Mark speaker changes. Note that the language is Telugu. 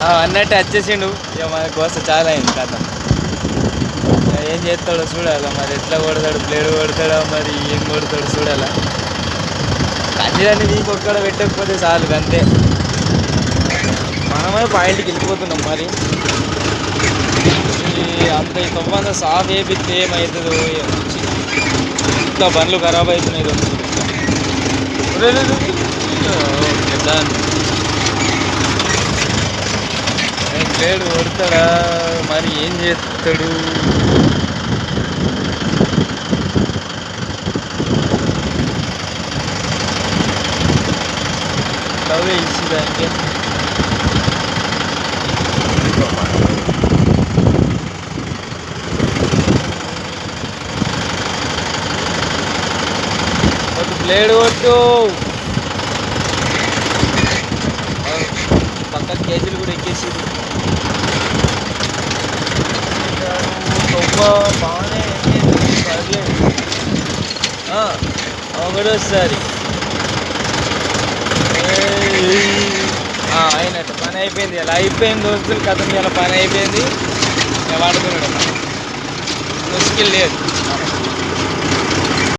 Speaker 1: అన్నట్టు వచ్చేసిండు. ఇక మన కోసం చాలా అయింది కథ. ఏం చేస్తాడో చూడాలా మరి, ఎట్లా కొడతాడు, ప్లేడు కొడతాడా మరి, ఏం కొడతాడు చూడాలా. కన్నీరన్నీ నీకు ఒక్కడ పెట్టకపోతే చాలు అంతే. మనమే పాయింట్కి వెళ్ళిపోతున్నాం మరి. అంత ఈ తొమ్మంత సాఫ్ వేపిస్తే ఏమవుతుందో వచ్చి ఇంట్లో బండ్లు ఖరాబ్ అవుతున్నాయి. ప్లేడు కొడతాడా మరి, ఏం చేస్తాడు. లవ్ ఇచ్చిందానికి ప్లేడు కొట్టు. పక్కన కేజీలు కూడా ఎక్కేసింది. బాగానే పర్లేదు ఒకటోసారి అయినట్టు పని అయిపోయింది. అలా అయిపోయింది దోస్తులు, కథ ఇలా పని అయిపోయింది. ఇక వాడుకున్నాడు, ముష్కిల్ లేదు.